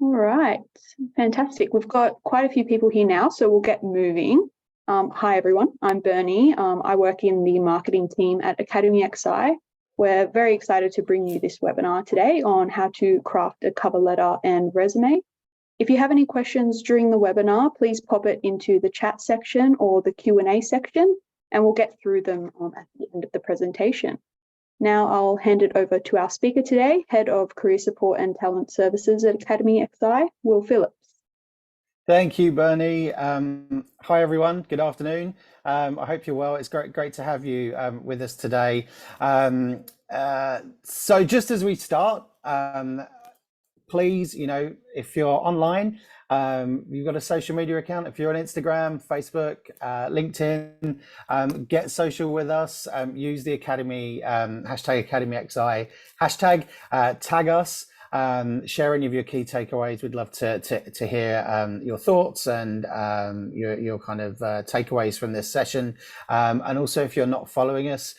All right, fantastic. We've got quite a few people here now, so we'll get moving. Hi, everyone. I'm Bernie. I work in the marketing team at Academy XI. We're very excited to bring you this webinar today on how to craft a cover letter and resume. If you have any questions during the webinar, please pop it into the chat section or the Q&A section, and we'll get through them at the end of the presentation. Now I'll hand it over to our speaker today, Head of Career Support and Talent Services at Academy XI, Will Phillips. Thank you, Bernie. Hi, everyone. Good afternoon. I hope you're well. It's great to have you with us today. So just as we start, please, if you're online, you've got a social media account. If you're on Instagram, Facebook, LinkedIn, get social with us. Use the Academy, hashtag AcademyXI, hashtag, tag us. Share any of your key takeaways. We'd love to hear your thoughts and your kind of takeaways from this session. And also, if you're not following us,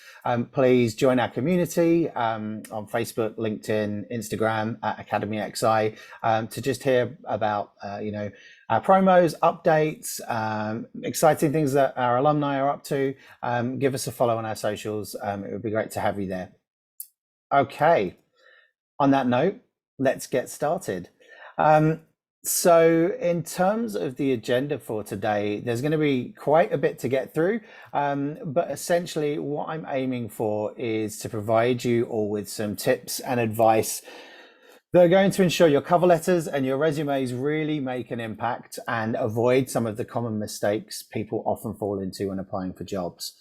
please join our community on Facebook, LinkedIn, Instagram at Academy XI to just hear about our promos, updates, exciting things that our alumni are up to. Give us a follow on our socials. It would be great to have you there. Okay. On that note, let's get started. So in terms of the agenda for today, there's going to be quite a bit to get through, but essentially what I'm aiming for is to provide you all with some tips and advice that are going to ensure your cover letters and your resumes really make an impact and avoid some of the common mistakes people often fall into when applying for jobs.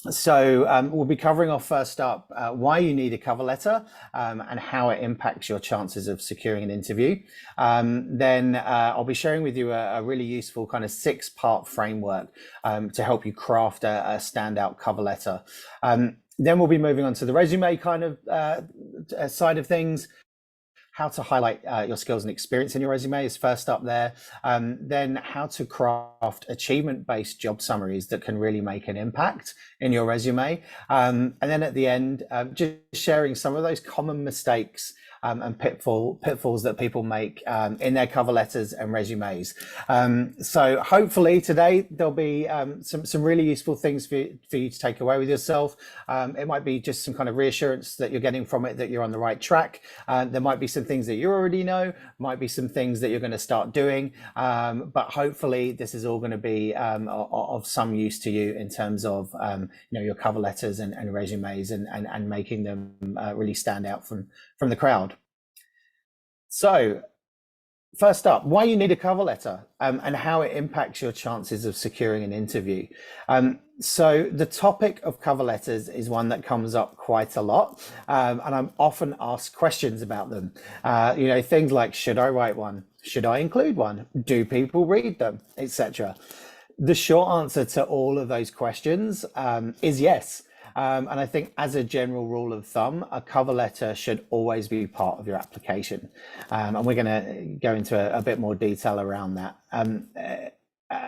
So we'll be covering off first up why you need a cover letter and how it impacts your chances of securing an interview. Then I'll be sharing with you a really useful kind of 6-part framework to help you craft a standout cover letter. Then we'll be moving on to the resume kind of side of things. How to highlight your skills and experience in your resume is first up there. Then how to craft achievement-based job summaries that can really make an impact in your resume. And then at the end, just sharing some of those common mistakes and pitfalls that people make in their cover letters and resumes. So hopefully today there'll be some really useful things for you to take away with yourself. It might be just some kind of reassurance that you're getting from it that you're on the right track. There might be some things that you already know, might be some things that you're going to start doing, but hopefully this is all going to be of some use to you in terms of your cover letters and resumes and making them really stand out from the crowd. So first up, why you need a cover letter and how it impacts your chances of securing an interview. So the topic of cover letters is one that comes up quite a lot, and I'm often asked questions about them. Things like, should I write one? Should I include one? Do people read them? Etc. The short answer to all of those questions is yes. And I think as a general rule of thumb, a cover letter should always be part of your application. And we're going to go into a bit more detail around that.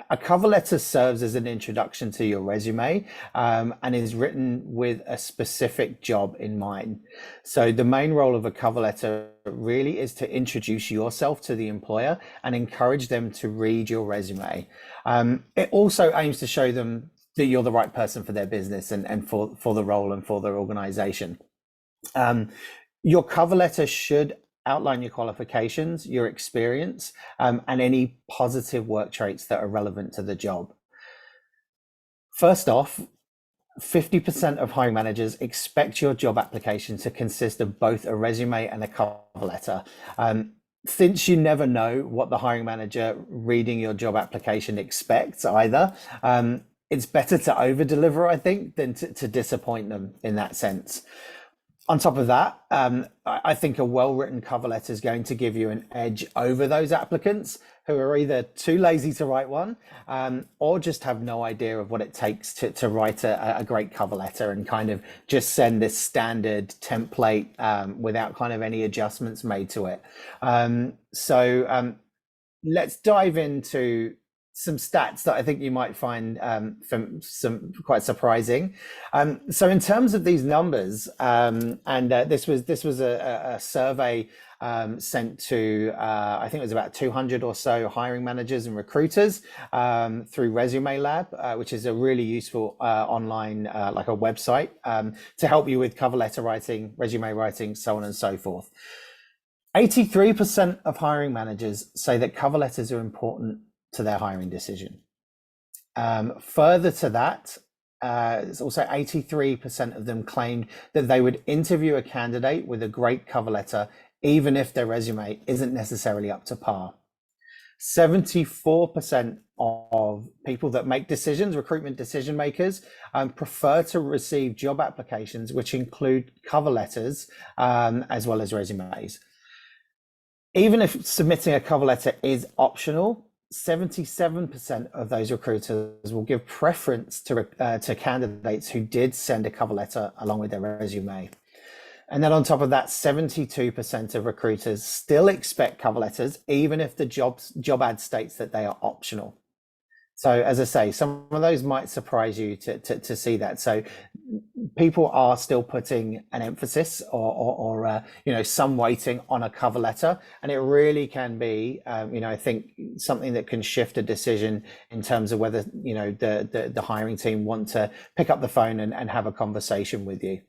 A cover letter serves as an introduction to your resume and is written with a specific job in mind. So the main role of a cover letter really is to introduce yourself to the employer and encourage them to read your resume. It also aims to show them that you're the right person for their business and for the role and for their organization. Your cover letter should outline your qualifications, your experience, and any positive work traits that are relevant to the job. First off, 50% of hiring managers expect your job application to consist of both a resume and a cover letter. Since you never know what the hiring manager reading your job application expects either, it's better to over deliver, I think, than to disappoint them in that sense. On top of that, I think a well-written cover letter is going to give you an edge over those applicants who are either too lazy to write one or just have no idea of what it takes to write a great cover letter and kind of just send this standard template without kind of any adjustments made to it. So let's dive into some stats that I think you might find from some quite surprising. So in terms of these numbers, this was a survey sent to I think it was about 200 or so hiring managers and recruiters through Resume Lab, which is a really useful online like a website to help you with cover letter writing, resume writing, so on and so forth. 83% of hiring managers say that cover letters are important to their hiring decision. Further to that, it's also 83% of them claimed that they would interview a candidate with a great cover letter, even if their resume isn't necessarily up to par. 74% of people that make decisions, recruitment decision makers, prefer to receive job applications which include cover letters as well as resumes. Even if submitting a cover letter is optional, 77% of those recruiters will give preference to candidates who did send a cover letter along with their resume. And then on top of that, 72% of recruiters still expect cover letters, even if the job ad states that they are optional. So as I say, some of those might surprise you to see that. So people are still putting an emphasis or some weighting on a cover letter, and it really can be I think something that can shift a decision in terms of whether the hiring team want to pick up the phone and have a conversation with you.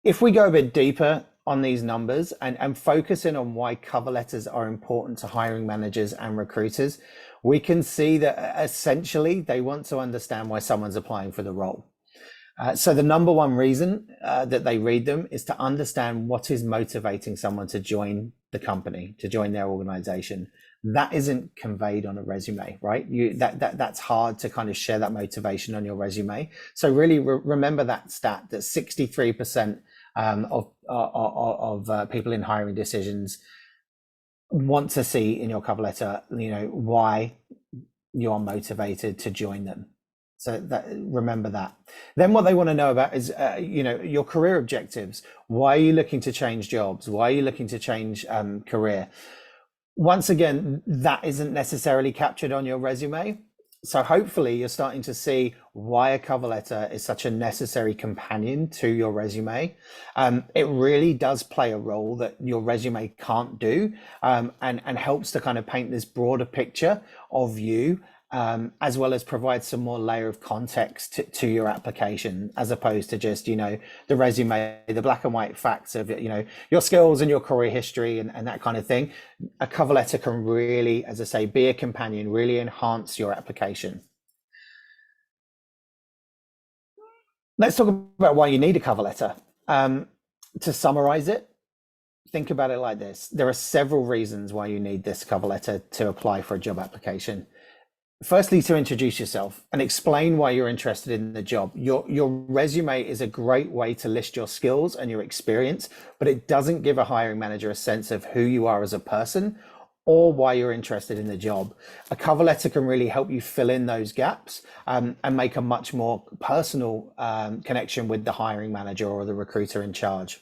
If we go a bit deeper on these numbers and focus in on why cover letters are important to hiring managers and recruiters, we can see that essentially they want to understand why someone's applying for the role. So the number one reason that they read them is to understand what is motivating someone to join the company, to join their organization. That isn't conveyed on a resume, right? That's hard to kind of share that motivation on your resume. So really remember that stat, that 63% of people in hiring decisions want to see in your cover letter, why you are motivated to join them. So remember that. Then what they want to know about is, your career objectives. Why are you looking to change jobs? Why are you looking to change career? Once again, that isn't necessarily captured on your resume. So hopefully you're starting to see why a cover letter is such a necessary companion to your resume. It really does play a role that your resume can't do, and helps to kind of paint this broader picture of you, as well as provide some more layer of context to your application, as opposed to just, the resume, the black and white facts of, your skills and your career history and that kind of thing. A cover letter can really, as I say, be a companion, really enhance your application. Let's talk about why you need a cover letter. To summarize it, think about it like this. There are several reasons why you need this cover letter to apply for a job application. Firstly, to introduce yourself and explain why you're interested in the job. Your resume is a great way to list your skills and your experience, but it doesn't give a hiring manager a sense of who you are as a person or why you're interested in the job. A cover letter can really help you fill in those gaps and make a much more personal connection with the hiring manager or the recruiter in charge.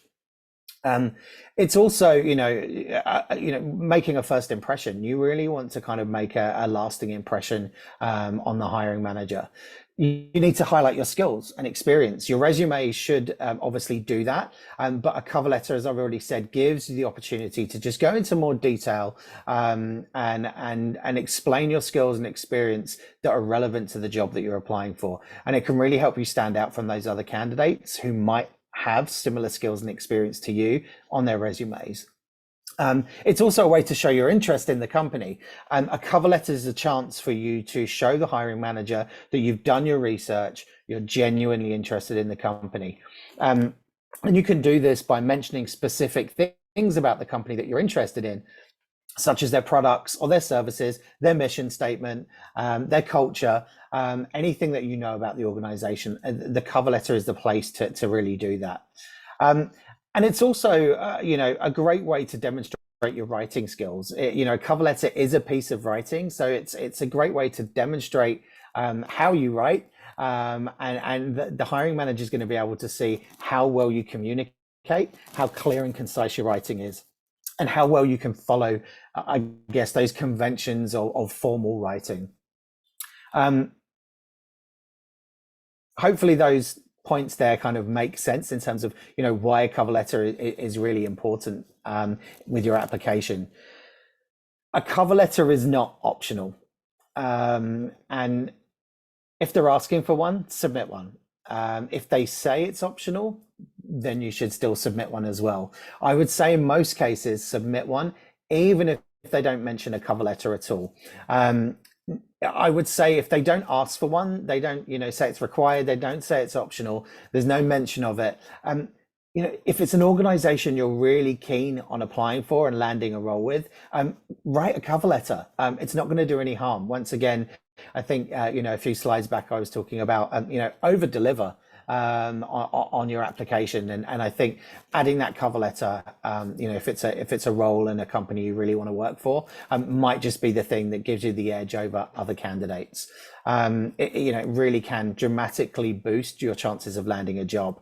It's also, making a first impression. You really want to kind of make a lasting impression on the hiring manager. You need to highlight your skills and experience. Your resume should obviously do that, but a cover letter, as I've already said, gives you the opportunity to just go into more detail and explain your skills and experience that are relevant to the job that you're applying for. And it can really help you stand out from those other candidates who might have similar skills and experience to you on their resumes. It's also a way to show your interest in the company. A cover letter is a chance for you to show the hiring manager that you've done your research, you're genuinely interested in the company. And you can do this by mentioning specific things about the company that you're interested in, such as their products or their services, their mission statement, their culture, anything that you know about the organization. The cover letter is the place to really do that. And it's also, a great way to demonstrate your writing skills. Cover letter is a piece of writing, so it's a great way to demonstrate how you write, and the hiring manager is going to be able to see how well you communicate, how clear and concise your writing is. and how well you can follow, I guess, those conventions of formal writing. Hopefully those points there kind of make sense in terms of, why a cover letter is really important with your application. A cover letter is not optional. And if they're asking for one, submit one. If they say it's optional, then you should still submit one as well. I would say in most cases, submit one, even if they don't mention a cover letter at all. I would say if they don't ask for one, they don't, say it's required, they don't say it's optional, there's no mention of it. If it's an organization you're really keen on applying for and landing a role with, write a cover letter. It's not going to do any harm. Once again, I think, a few slides back, I was talking about, over deliver on your application. And I think adding that cover letter, if it's a role in a company you really want to work for, might just be the thing that gives you the edge over other candidates. It really can dramatically boost your chances of landing a job.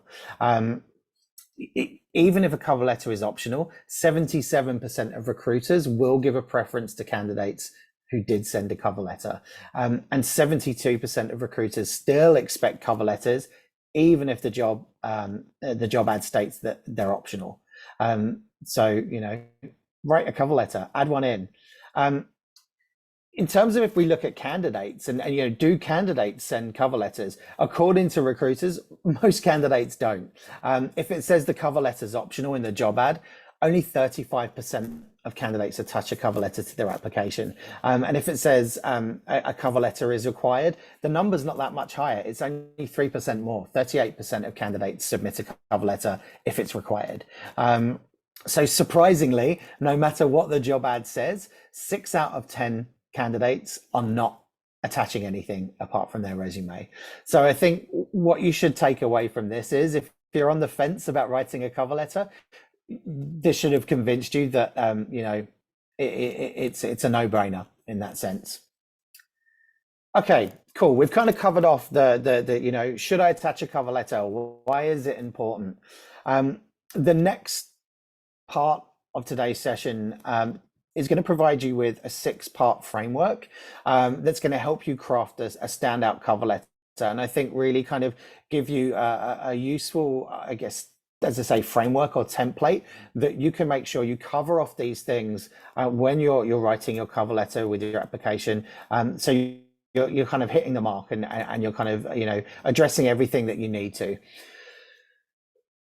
Even if a cover letter is optional, 77% of recruiters will give a preference to candidates who did send a cover letter. And 72% of recruiters still expect cover letters, even if the job ad states that they're optional. So, write a cover letter, add one in. In terms of if we look at candidates and do candidates send cover letters? According to recruiters, most candidates don't. If it says the cover letter is optional in the job ad, only 35% of candidates attach a cover letter to their application. And if it says a cover letter is required, the number's not that much higher. It's only 3% more. 38% of candidates submit a cover letter if it's required. So surprisingly, no matter what the job ad says, 6 out of 10 candidates are not attaching anything apart from their resume. So I think what you should take away from this is, if you're on the fence about writing a cover letter, this should have convinced you that it's a no-brainer in that sense. Okay, cool. We've kind of covered off the should I attach a cover letter? Why is it important? The next part of today's session is going to provide you with a 6-part framework that's going to help you craft a standout cover letter, and I think really kind of give you a useful, I guess, as I say, framework or template that you can make sure you cover off these things when you're writing your cover letter with your application. So you're kind of hitting the mark and you're kind of addressing everything that you need to.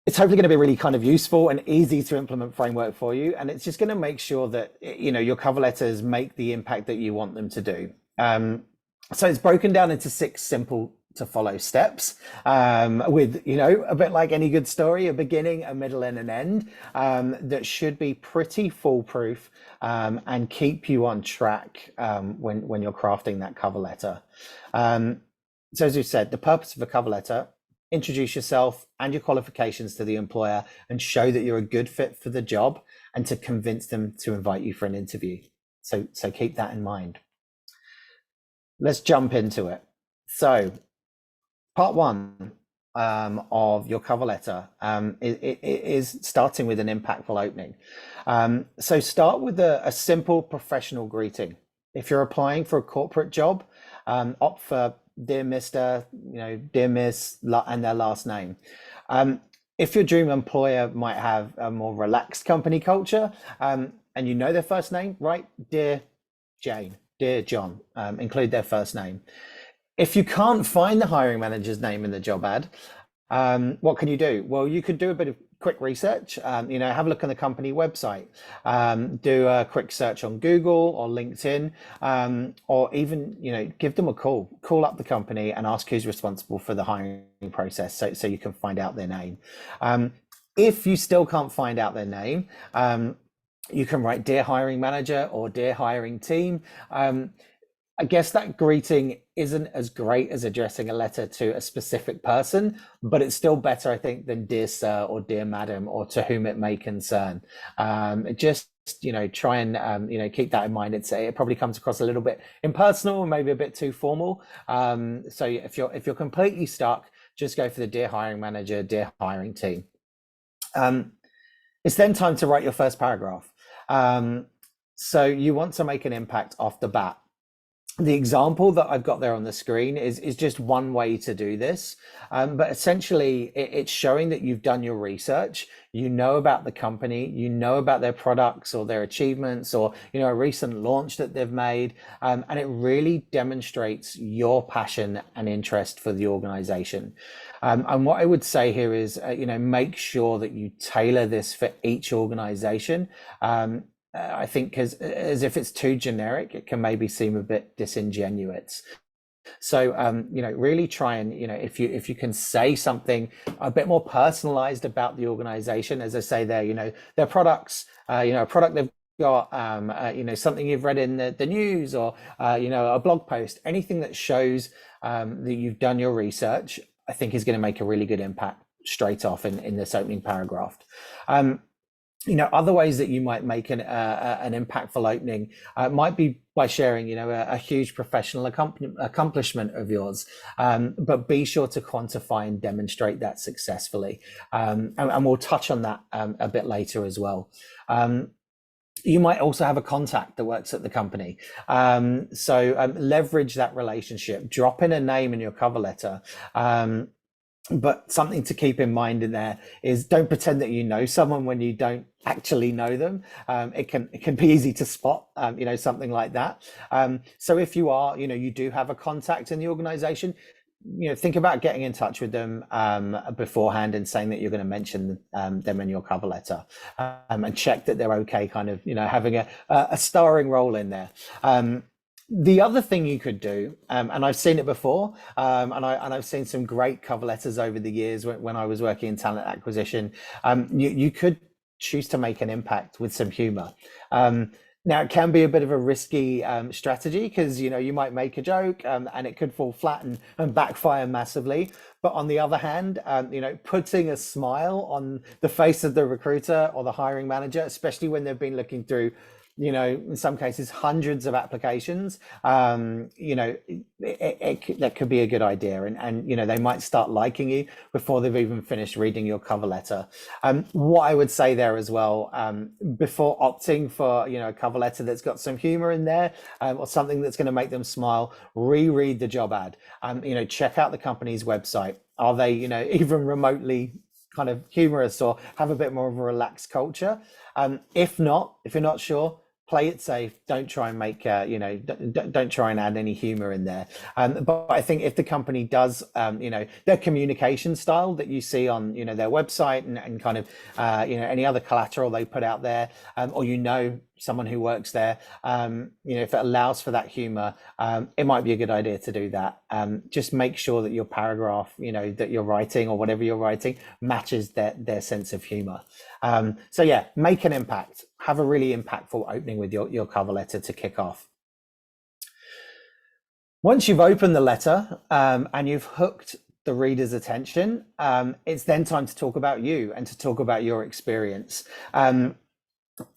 It's hopefully going to be a really kind of useful and easy to implement framework for you, and it's just going to make sure that your cover letters make the impact that you want them to do. So it's broken down into 6 simple to follow steps, with a bit like any good story, a beginning, a middle, and an end, that should be pretty foolproof and keep you on track when you're crafting that cover letter. So as you said, the purpose of a cover letter: introduce yourself and your qualifications to the employer and show that you're a good fit for the job, and to convince them to invite you for an interview. So keep that in mind. Let's jump into it. So part 1 of your cover letter is starting with an impactful opening. So start with a simple professional greeting. If you're applying for a corporate job, opt for Dear Mr., Dear Miss, and their last name. If your dream employer might have a more relaxed company culture, and their first name, right? Dear Jane, Dear John, include their first name. If you can't find the hiring manager's name in the job ad, what can you do? Well, you could do a bit of quick research, have a look on the company website, do a quick search on Google or LinkedIn, or even, give them a call up the company and ask who's responsible for the hiring process so you can find out their name. If you still can't find out their name, you can write Dear Hiring Manager or Dear Hiring Team. I guess that greeting isn't as great as addressing a letter to a specific person, but it's still better, I think, than Dear Sir or Dear Madam or to whom it may concern. Just try and keep that in mind. It probably comes across a little bit impersonal, maybe a bit too formal. So if you're completely stuck, just go for the Dear Hiring Manager, Dear Hiring Team. It's then time to write your first paragraph. So you want to make an impact off the bat. The example that I've got there on the screen is just one way to do this. But essentially it's showing that you've done your research, you know about the company, you know about their products or their achievements, or, a recent launch that they've made. And it really demonstrates your passion and interest for the organization. And what I would say here is, make sure that you tailor this for each organization. I think as if it's too generic, it can maybe seem a bit disingenuous. So, really try and, if you can say something a bit more personalized about the organization, as I say there, their products, a product they've got, something you've read in the news, or, a blog post, anything that shows that you've done your research, I think is going to make a really good impact straight off in this opening paragraph. Other ways that you might make an impactful opening might be by sharing, a huge professional accomplishment of yours, but be sure to quantify and demonstrate that successfully. And we'll touch on that a bit later as well. You might also have a contact that works at the company. So leverage that relationship, drop in a name in your cover letter. But something to keep in mind in there is, don't pretend that you know someone when you don't actually know them. It can be easy to spot, something like that. So if you are, you do have a contact in the organization, think about getting in touch with them beforehand and saying that you're going to mention them in your cover letter, and check that they're okay, kind of, having a starring role in there. The other thing you could do, and I've seen it before, and I've seen some great cover letters over the years when I was working in talent acquisition, you could choose to make an impact with some humor. Now, it can be a bit of a risky strategy, because you might make a joke and it could fall flat and backfire massively. But on the other hand, putting a smile on the face of the recruiter or the hiring manager, especially when they've been looking through, in some cases, hundreds of applications, that could be a good idea. And they might start liking you before they've even finished reading your cover letter. What I would say there as well, before opting for, a cover letter that's got some humor in there, or something that's going to make them smile, reread the job ad. Check out the company's website. Are they, even remotely kind of humorous, or have a bit more of a relaxed culture? If you're not sure, play it safe. Don't try and make, don't try and add any humor in there. But I think if the company does, their communication style that you see on, their website and kind of, any other collateral they put out there, or, someone who works there, if it allows for that humor, it might be a good idea to do that. Just make sure that your paragraph, that you're writing, or whatever you're writing, matches their sense of humor. So yeah, make an impact. Have a really impactful opening with your cover letter to kick off. Once you've opened the letter and you've hooked the reader's attention, it's then time to talk about you and to talk about your experience.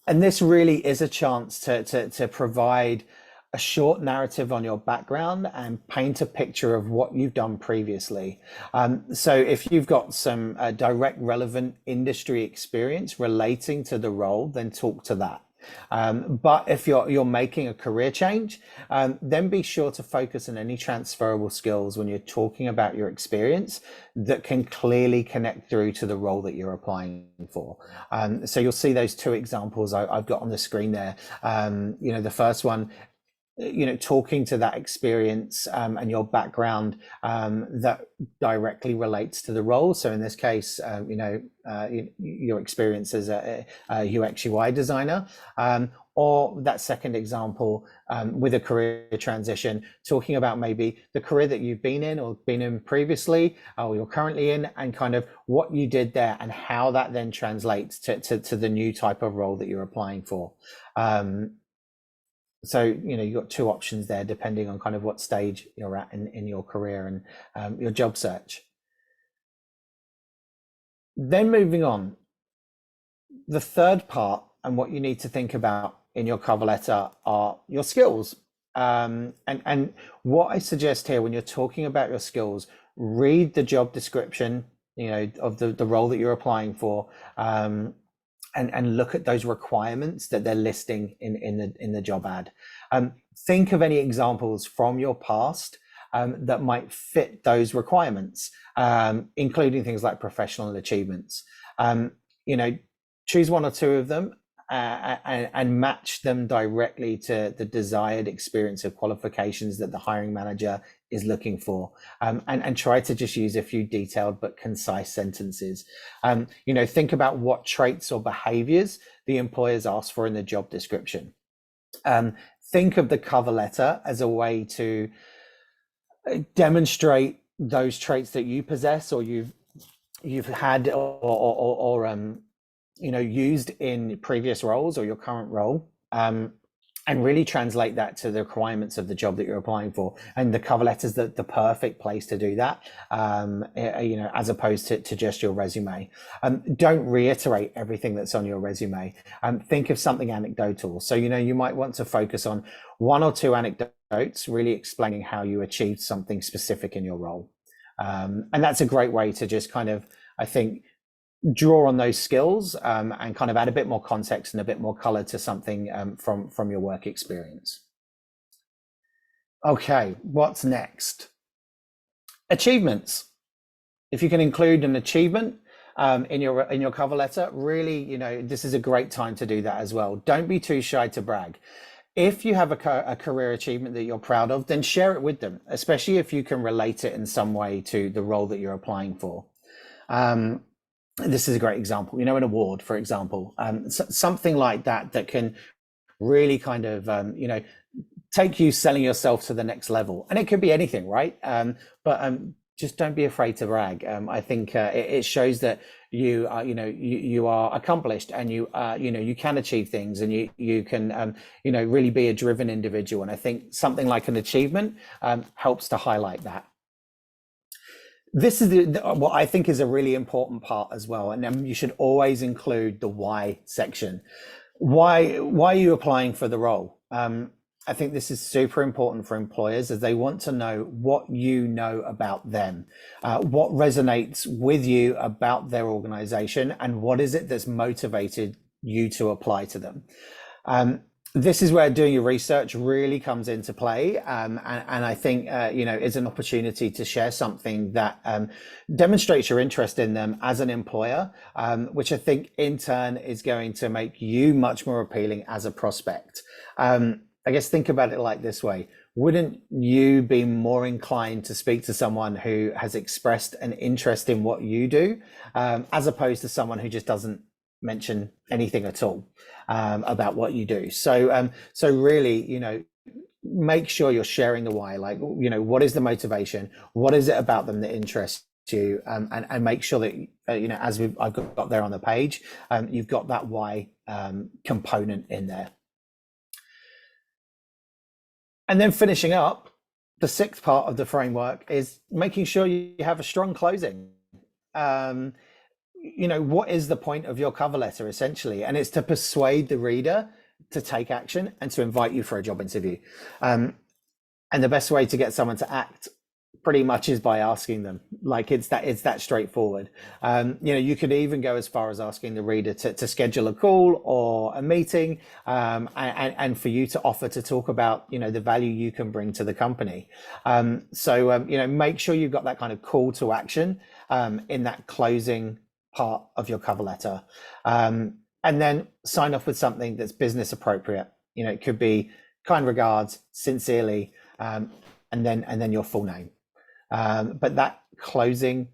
And this really is a chance to provide a short narrative on your background and paint a picture of what you've done previously. So if you've got some direct relevant industry experience relating to the role, then talk to that. But if you're making a career change, then be sure to focus on any transferable skills when you're talking about your experience that can clearly connect through to the role that you're applying for. So you'll see those two examples I've got on the screen there. The first one, talking to that experience and your background that directly relates to the role. So in this case, your experience as a UX UI designer, or that second example with a career transition, talking about maybe the career that you've been in or been in previously, or you're currently in, and kind of what you did there and how that then translates to the new type of role that you're applying for. So, you've got two options there, depending on kind of what stage you're at in your career and your job search. Then moving on, the third part and what you need to think about in your cover letter are your skills. And what I suggest here, when you're talking about your skills, read the job description, of the role that you're applying for. and look at those requirements that they're listing in the job ad. Think of any examples from your past that might fit those requirements, including things like professional achievements. Choose one or two of them and match them directly to the desired experience of qualifications that the hiring manager is looking for, and try to just use a few detailed but concise sentences. Think about what traits or behaviors the employers ask for in the job description. Think of the cover letter as a way to demonstrate those traits that you possess or you've had or used in previous roles or your current role, and really translate that to the requirements of the job that you're applying for. And the cover letter is the perfect place to do that, as opposed to just your resume. Don't reiterate everything that's on your resume. Think of something anecdotal. So, you might want to focus on one or two anecdotes, really explaining how you achieved something specific in your role. And that's a great way to just kind of, I think, draw on those skills and kind of add a bit more context and a bit more color to something from your work experience. Okay, what's next? Achievements. If you can include an achievement in your cover letter, really, this is a great time to do that as well. Don't be too shy to brag. If you have a career achievement that you're proud of, then share it with them, especially if you can relate it in some way to the role that you're applying for. This is a great example, an award, for example, something like that can really kind of, take you selling yourself to the next level. And it could be anything, right? But just don't be afraid to brag. I think it shows that you are, you are accomplished, and you can achieve things, and you can, really be a driven individual. And I think something like an achievement helps to highlight that. This is what I think is a really important part as well. And you should always include the why section. Why are you applying for the role? I think this is super important for employers, as they want to know what you know about them, what resonates with you about their organization, and what is it that's motivated you to apply to them. This is where doing your research really comes into play, and I think is an opportunity to share something that demonstrates your interest in them as an employer, which I think in turn is going to make you much more appealing as a prospect. I guess think about it like this way: wouldn't you be more inclined to speak to someone who has expressed an interest in what you do, as opposed to someone who just doesn't mention anything at all about what you do? So really, make sure you're sharing the why. Like, what is the motivation? What is it about them that interests you? And make sure that as I've got there on the page, you've got that why component in there. And then finishing up, the sixth part of the framework is making sure you have a strong closing. What is the point of your cover letter, essentially? And it's to persuade the reader to take action and to invite you for a job interview. And the best way to get someone to act pretty much is by asking them. Like, it's that straightforward. You could even go as far as asking the reader to schedule a call or a meeting, and for you to offer to talk about, the value you can bring to the company. Make sure you've got that kind of call to action in that closing part of your cover letter, and then sign off with something that's business appropriate. It could be kind regards, sincerely, and then your full name. But that closing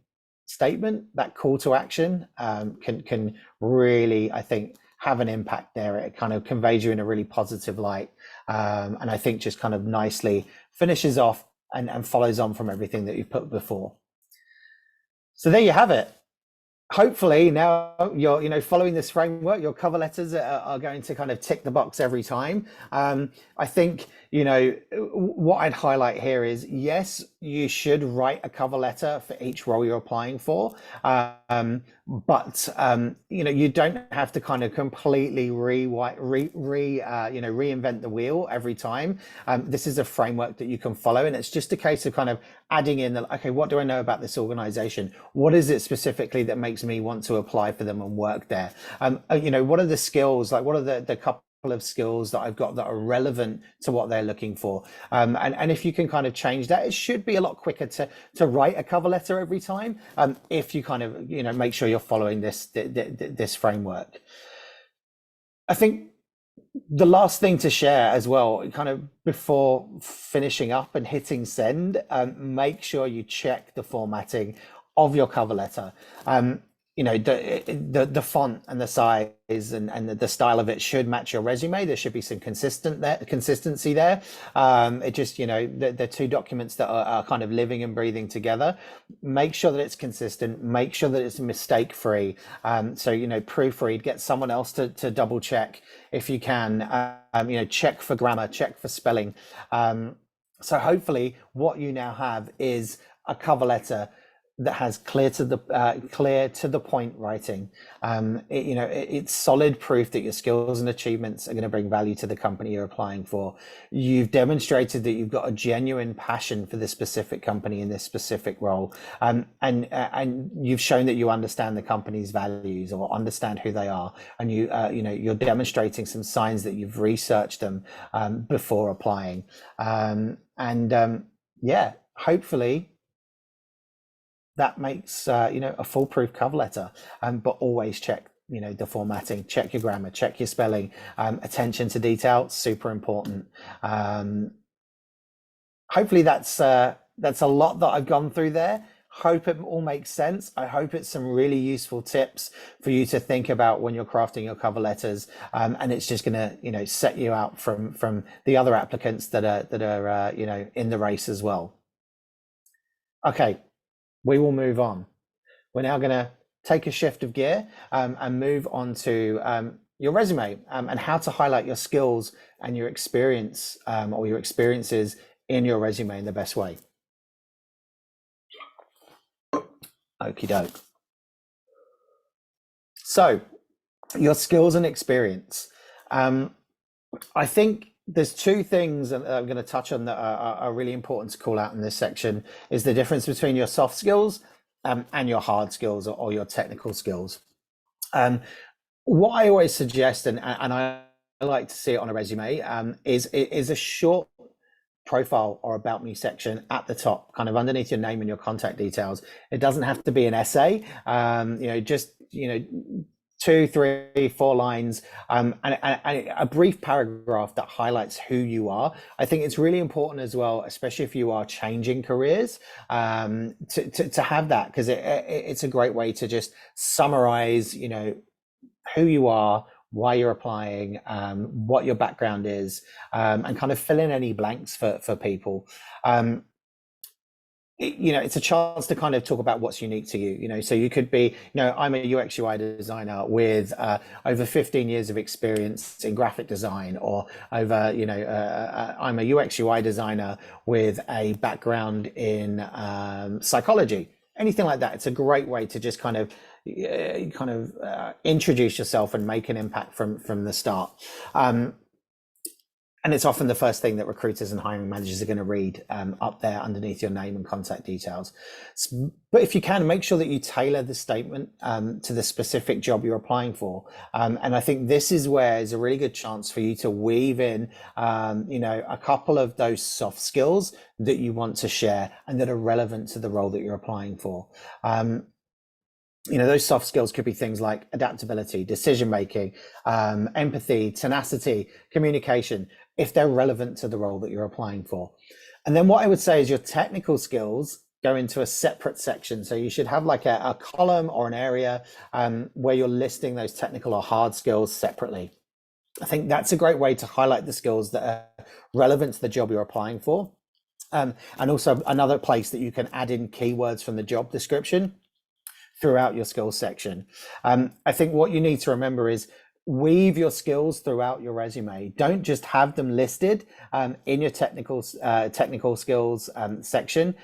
statement, that call to action, can really, I think, have an impact there. It kind of conveys you in a really positive light, and I think just kind of nicely finishes off and follows on from everything that you put before. So there you have it. Hopefully now you're following this framework, your cover letters are going to kind of tick the box every time. I think what I'd highlight here is, yes, you should write a cover letter for each role you're applying for, but you don't have to kind of completely reinvent the wheel every time. This is a framework that you can follow, and it's just a case of kind of adding in okay, what do I know about this organization? What is it specifically that makes me want to apply for them and work there? What are the skills, like what are the couple of skills that I've got that are relevant to what they're looking for, and if you can kind of change that, it should be a lot quicker to write a cover letter every time, if you kind of make sure you're following this framework. I think the last thing to share as well, kind of before finishing up and hitting send, make sure you check the formatting of your cover letter. The font and the size and the style of it should match your resume. There should be some consistency there. It just, they're two documents that are kind of living and breathing together. Make sure that it's consistent. Make sure that it's mistake free. So proofread, get someone else to double check if you can. Check for grammar, check for spelling. So hopefully what you now have is a cover letter that has clear to the point writing. It's solid proof that your skills and achievements are going to bring value to the company you're applying for. You've demonstrated that you've got a genuine passion for this specific company in this specific role, and you've shown that you understand the company's values or understand who they are, and you're demonstrating some signs that you've researched them before applying, hopefully that makes a foolproof cover letter. But always check the formatting, check your grammar, check your spelling. Attention to detail, super important. Hopefully that's a lot that I've gone through there. Hope it all makes sense. I hope it's some really useful tips for you to think about when you're crafting your cover letters, and it's just going to set you out from the other applicants that are in the race as well. Okay. We will move on. We're now going to take a shift of gear and move on to your resume and how to highlight your skills and your experience or your experiences in your resume in the best way. Okie doke. So, your skills and experience. I think there's two things that I'm going to touch on that are really important to call out in this section, is the difference between your soft skills and your hard skills or your technical skills. What I always suggest, and I like to see it on a resume, is a short profile or about me section at the top, kind of underneath your name and your contact details. It doesn't have to be an essay, just 2, 3, 4 lines, and a brief paragraph that highlights who you are. I think it's really important as well, especially if you are changing careers, to have that, because it's a great way to just summarize, who you are, why you're applying, what your background is, and kind of fill in any blanks for people. It's a chance to kind of talk about what's unique to you, so you could be, I'm a UX UI designer with over 15 years of experience in graphic design, or over, I'm a UX UI designer with a background in psychology, anything like that. It's a great way to just kind of introduce yourself and make an impact from the start. And it's often the first thing that recruiters and hiring managers are going to read up there underneath your name and contact details. But if you can, make sure that you tailor the statement to the specific job you're applying for. And I think this is where is a really good chance for you to weave in, a couple of those soft skills that you want to share and that are relevant to the role that you're applying for. Those soft skills could be things like adaptability, decision-making, empathy, tenacity, communication, if they're relevant to the role that you're applying for. And then what I would say is your technical skills go into a separate section. So you should have like a column or an area where you're listing those technical or hard skills separately. I think that's a great way to highlight the skills that are relevant to the job you're applying for. And also another place that you can add in keywords from the job description throughout your skills section. I think what you need to remember is weave your skills throughout your resume. Don't just have them listed in your technical skills section.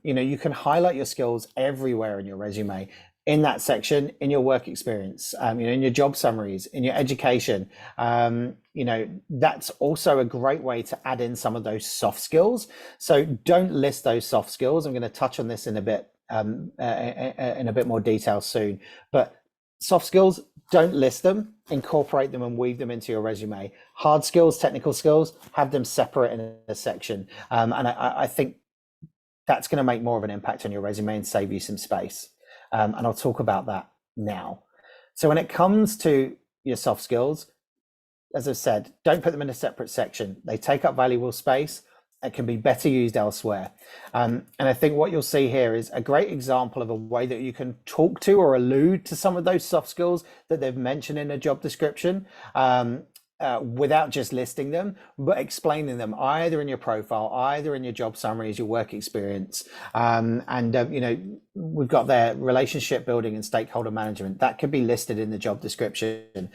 You can highlight your skills everywhere in your resume. in that section, in your work experience, in your job summaries, in your education. That's also a great way to add in some of those soft skills. So don't list those soft skills. I'm going to touch on this in a bit more detail soon, but soft skills, don't list them, incorporate them and weave them into your resume. Hard skills, technical skills, have them separate in a section. And I think that's going to make more of an impact on your resume and save you some space. And I'll talk about that now. So when it comes to your soft skills, as I've said, don't put them in a separate section. They take up valuable space. It can be better used elsewhere. And I think what you'll see here is a great example of a way that you can talk to or allude to some of those soft skills that they've mentioned in a job description. Without just listing them, but explaining them either in your profile, either in your job summaries, your work experience. We've got their relationship building and stakeholder management. That could be listed in the job description.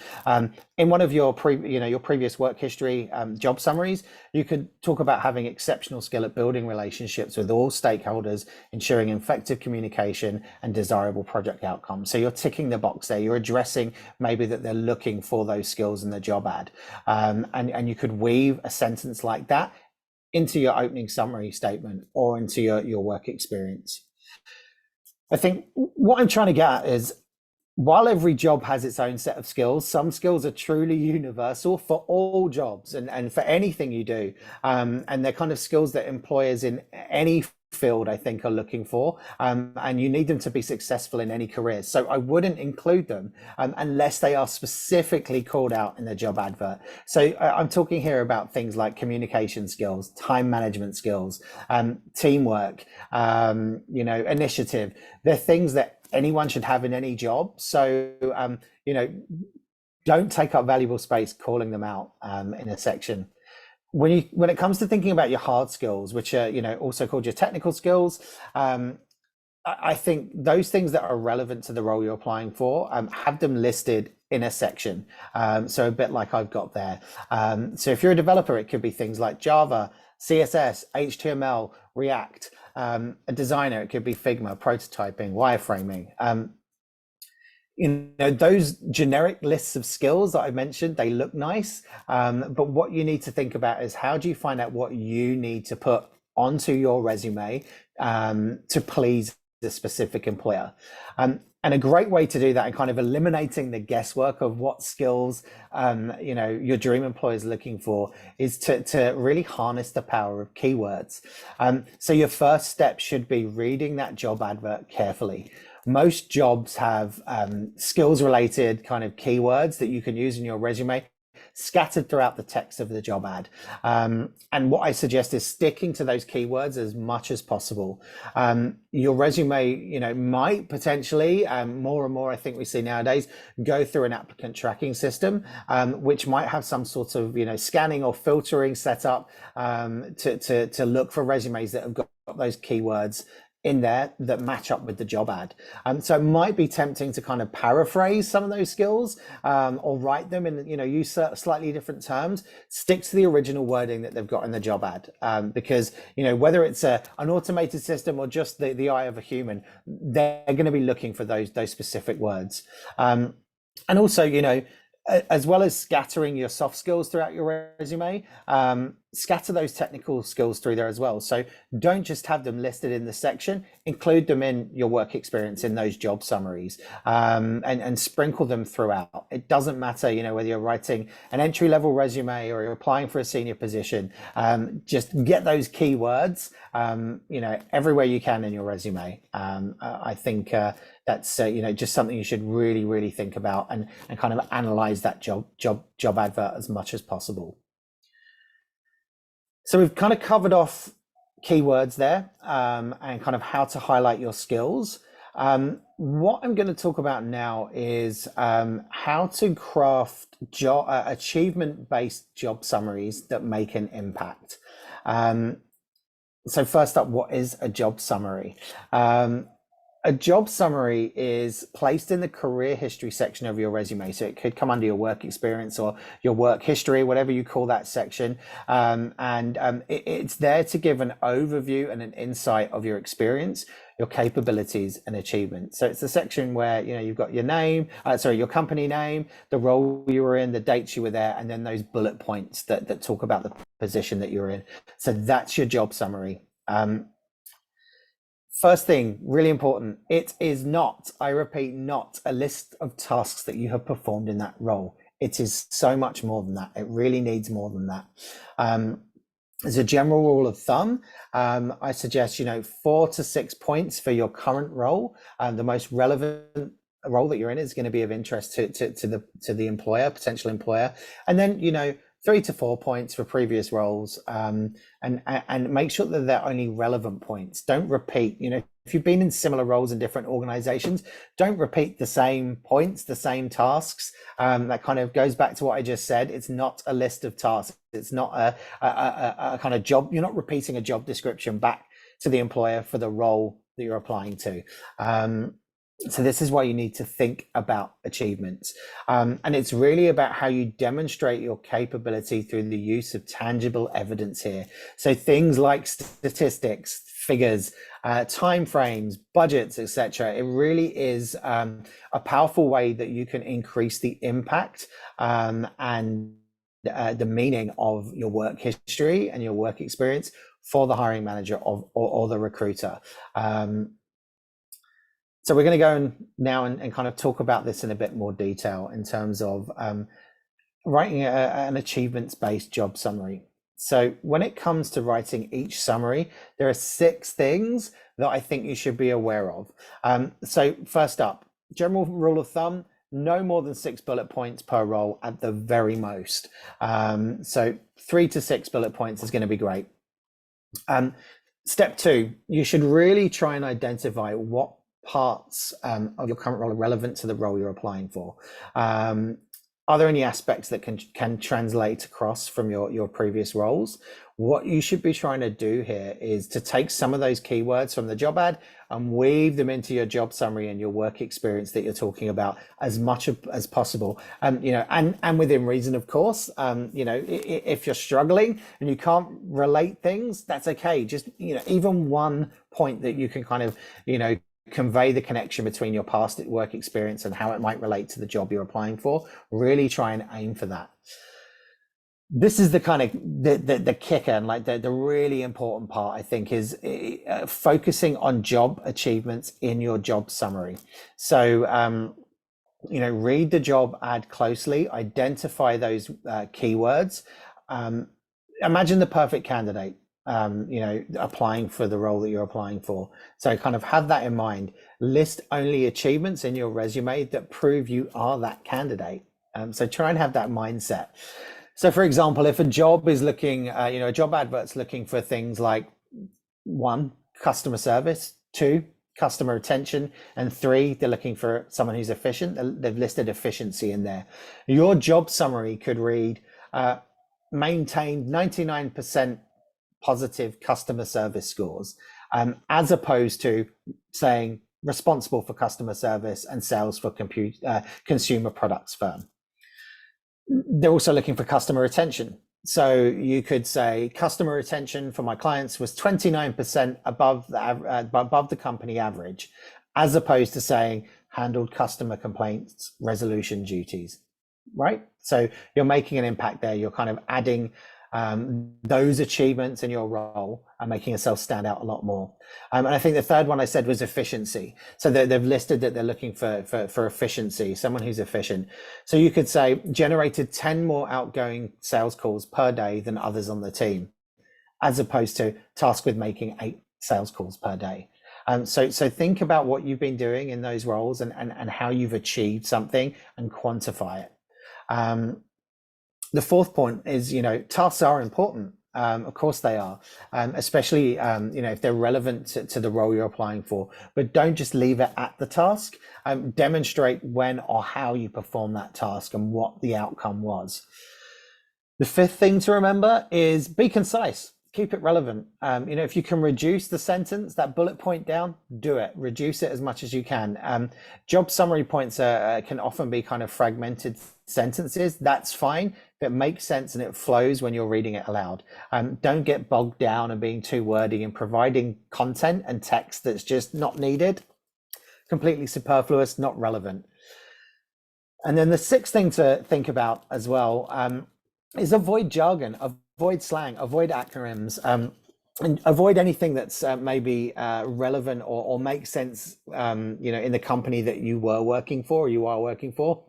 In one of your previous work history job summaries, you could talk about having exceptional skill at building relationships with all stakeholders, ensuring effective communication and desirable project outcomes. So you're ticking the box there. You're addressing maybe that they're looking for those skills in the job ad. And you could weave a sentence like that into your opening summary statement or into your work experience. I think what I'm trying to get at is, while every job has its own set of skills, some skills are truly universal for all jobs and for anything you do. And they're kind of skills that employers in any field, I think, are looking for, and you need them to be successful in any career. So I wouldn't include them unless they are specifically called out in the job advert. So I'm talking here about things like communication skills, time management skills, teamwork, initiative. They're things that anyone should have in any job. So don't take up valuable space calling them out in a section. When it comes to thinking about your hard skills, which are also called your technical skills, I think those things that are relevant to the role you're applying for, have them listed in a section. So a bit like I've got there. So if you're a developer, it could be things like Java, CSS, HTML, React. A designer, it could be Figma, prototyping, wireframing. Those generic lists of skills that I mentioned, they look nice, but what you need to think about is, how do you find out what you need to put onto your resume to please the specific employer? And a great way to do that, and kind of eliminating the guesswork of what skills your dream employer is looking for, is to really harness the power of keywords. So your first step should be reading that job advert carefully. Most jobs have skills related kind of keywords that you can use in your resume, scattered throughout the text of the job ad. And what I suggest is sticking to those keywords as much as possible. Your resume, might potentially, more and more I think we see nowadays, go through an applicant tracking system, which might have some sort of, scanning or filtering set up to look for resumes that have got those keywords in there that match up with the job ad. So it might be tempting to kind of paraphrase some of those skills, or write them in, use slightly different terms. Stick to the original wording that they've got in the job ad, because, whether it's an automated system or just the eye of a human, they're going to be looking for those specific words. And also, as well as scattering your soft skills throughout your resume, scatter those technical skills through there as well. So don't just have them listed in the section, include them in your work experience in those job summaries, and sprinkle them throughout. It doesn't matter, whether you're writing an entry-level resume or you're applying for a senior position, just get those keywords, everywhere you can in your resume. I think that's just something you should really, really think about and kind of analyze that job advert as much as possible. So we've kind of covered off keywords there, and kind of how to highlight your skills. What I'm going to talk about now is how to craft achievement-based job summaries that make an impact. So first up, what is a job summary? A job summary is placed in the career history section of your resume. So it could come under your work experience or your work history, whatever you call that section. It's there to give an overview and an insight of your experience, your capabilities and achievements. So it's the section where, you know, you've got your name, your company name, the role you were in, the dates you were there, and then those bullet points that talk about the position that you're in. So that's your job summary. First thing, really important, it is not, I repeat, not a list of tasks that you have performed in that role. It is so much more than that. It really needs more than that. As a general rule of thumb, I suggest, you know, 4 to 6 points for your current role. The most relevant role that you're in is going to be of interest to the employer, potential employer. And then, you know, 3 to 4 points for previous roles, and make sure that they're only relevant points. Don't repeat, you know, if you've been in similar roles in different organizations, don't repeat the same points, the same tasks. That kind of goes back to what I just said. It's not a list of tasks. It's not a kind of job. You're not repeating a job description back to the employer for the role that you're applying to. So this is why you need to think about achievements. And it's really about how you demonstrate your capability through the use of tangible evidence here. So things like statistics, figures, timeframes, budgets, etc. It really is a powerful way that you can increase the impact and the meaning of your work history and your work experience for the hiring manager or the recruiter. So we're going to go now and kind of talk about this in a bit more detail in terms of writing an achievements-based job summary. So when it comes to writing each summary, there are 6 things that I think you should be aware of. So first up, general rule of thumb, no more than 6 bullet points per role at the very most. So 3 to 6 bullet points is going to be great. Step 2, you should really try and identify what parts of your current role are relevant to the role you're applying for. Are there any aspects that can translate across from your previous roles? What you should be trying to do here is to take some of those keywords from the job ad and weave them into your job summary and your work experience that you're talking about as much as possible. You know, and within reason, of course. You know, if you're struggling and you can't relate things, that's okay. Just, you know, even one point that you can kind of, you know, convey the connection between your past work experience and how it might relate to the job you're applying for. Really try and aim for that. This is the kind of the kicker, and like the really important part, I think, is focusing on job achievements in your job summary. So you know, read the job ad closely, identify those keywords. Imagine the perfect candidate, you know, applying for the role that you're applying for. So kind of have that in mind. List only achievements in your resume that prove you are that candidate. So try and have that mindset. So for example, if a job is looking, you know, a job advert's looking for things like 1, customer service, 2, customer retention, and 3, they're looking for someone who's efficient. They've listed efficiency in there. Your job summary could read, maintained 99% positive customer service scores, as opposed to saying responsible for customer service and sales for consumer products firm. They're also looking for customer retention. So you could say customer retention for my clients was 29% above the company average, as opposed to saying handled customer complaints resolution duties, right? So you're making an impact there. You're kind of adding those achievements in your role and making yourself stand out a lot more. And I think the third one I said was efficiency. So they've listed that they're looking for efficiency, someone who's efficient. So you could say generated 10 more outgoing sales calls per day than others on the team, as opposed to tasked with making 8 sales calls per day. So think about what you've been doing in those roles and how you've achieved something and quantify it. The fourth point is, you know, tasks are important. Of course they are, especially, you know, if they're relevant to the role you're applying for, but don't just leave it at the task. Demonstrate when or how you perform that task and what the outcome was. The fifth thing to remember is be concise. keep it relevant. If you can reduce the sentence, that bullet point down, do it. Reduce it as much as you can. Job summary points can often be kind of fragmented sentences. That's fine. If it makes sense and it flows when you're reading it aloud. Don't get bogged down and being too wordy and providing content and text that's just not needed. Completely superfluous, not relevant. And then the sixth thing to think about as well is avoid jargon, avoid slang, avoid acronyms, and avoid anything that's maybe relevant or makes sense, in the company that you were working for, or you are working for.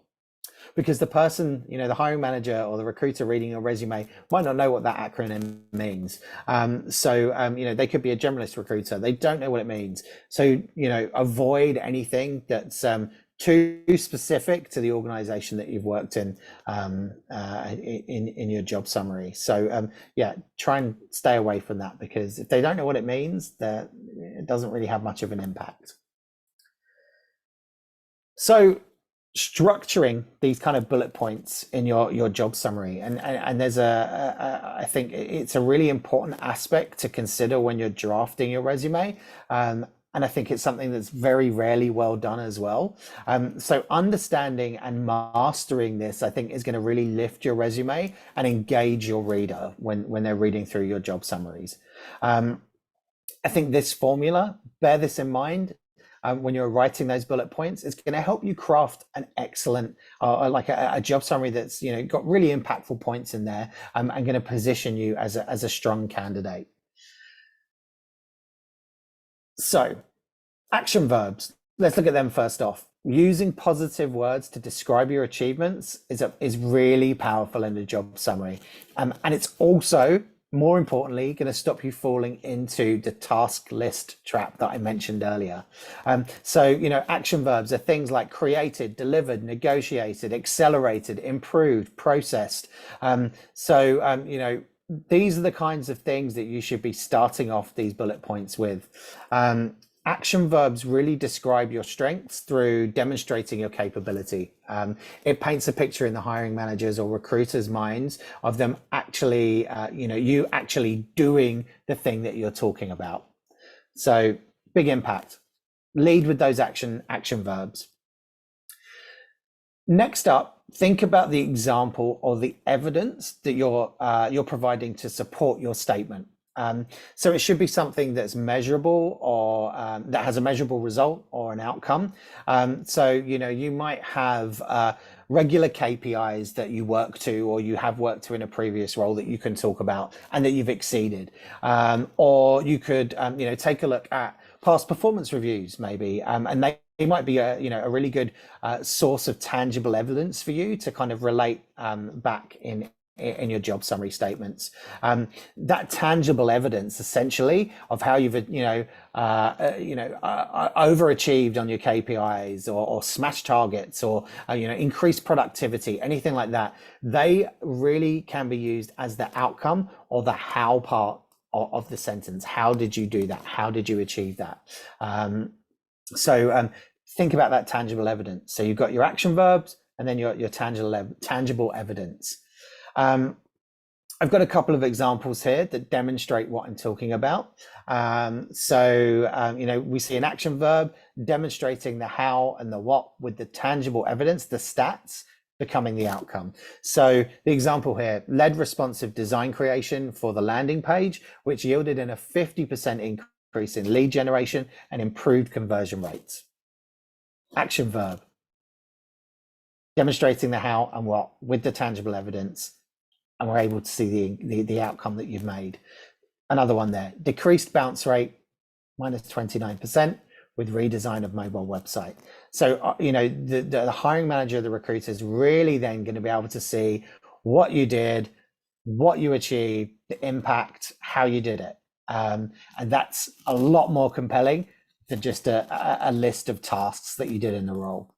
Because the person, the hiring manager or the recruiter reading your resume might not know what that acronym means. They could be a generalist recruiter. They don't know what it means. So, avoid anything that's too specific to the organization that you've worked in your job summary. So, try and stay away from that, because if they don't know what it means, it doesn't really have much of an impact. So, structuring these kind of bullet points in your job summary, and there's I think it's a really important aspect to consider when you're drafting your resume, and I think it's something that's very rarely well done as well. So understanding and mastering this, I think, is going to really lift your resume and engage your reader when they're reading through your job summaries. I think this formula, bear this in mind. When you're writing those bullet points, it's going to help you craft an excellent, a job summary that's got really impactful points in there, and going to position you as a strong candidate. So, action verbs. Let's look at them first off. Using positive words to describe your achievements is really powerful in a job summary, and it's also, more importantly, going to stop you falling into the task list trap that I mentioned earlier. Action verbs are things like created, delivered, negotiated, accelerated, improved, processed. These are the kinds of things that you should be starting off these bullet points with. Action verbs really describe your strengths through demonstrating your capability. It paints a picture in the hiring managers or recruiters' minds of them actually, you actually doing the thing that you're talking about. So big impact. Lead with those action verbs. Next up, think about the example or the evidence that you're providing to support your statement. So it should be something that's measurable, or that has a measurable result or an outcome. You might have regular KPIs that you work to, or you have worked to in a previous role that you can talk about and that you've exceeded. Or you could, take a look at past performance reviews, maybe, and they might be a really good source of tangible evidence for you to kind of relate back in your job summary statements. That tangible evidence, essentially, of how you've overachieved on your KPIs, or smashed targets, or increased productivity, anything like that, they really can be used as the outcome or the how part of the sentence. How did you do that? How did you achieve that? Think about that tangible evidence. So you've got your action verbs, and then your tangible evidence. I've got a couple of examples here that demonstrate what I'm talking about. We see an action verb demonstrating the how and the what with the tangible evidence, the stats, becoming the outcome. So the example here, led responsive design creation for the landing page, which yielded in a 50% increase in lead generation and improved conversion rates. Action verb, demonstrating the how and what with the tangible evidence, and we're able to see the outcome that you've made. Another one there, decreased bounce rate, minus 29%, with redesign of mobile website. So, the hiring manager, the recruiter, is really then going to be able to see what you did, what you achieved, the impact, how you did it. And that's a lot more compelling than just a list of tasks that you did in the role.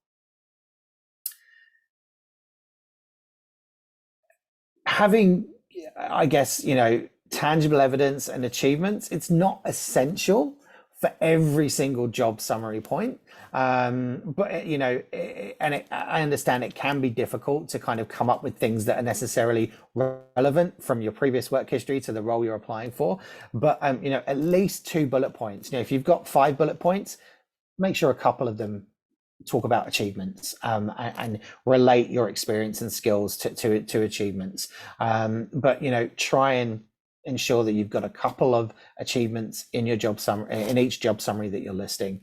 Having, I guess, tangible evidence and achievements, it's not essential for every single job summary point. But you know, I understand it can be difficult to kind of come up with things that are necessarily relevant from your previous work history to the role you're applying for. But you know, at least 2 bullet points. You know, if you've got 5 bullet points, make sure a couple of them talk about achievements, and relate your experience and skills to achievements. But you know, try and ensure that you've got a couple of achievements in your job summary, in each job summary that you're listing,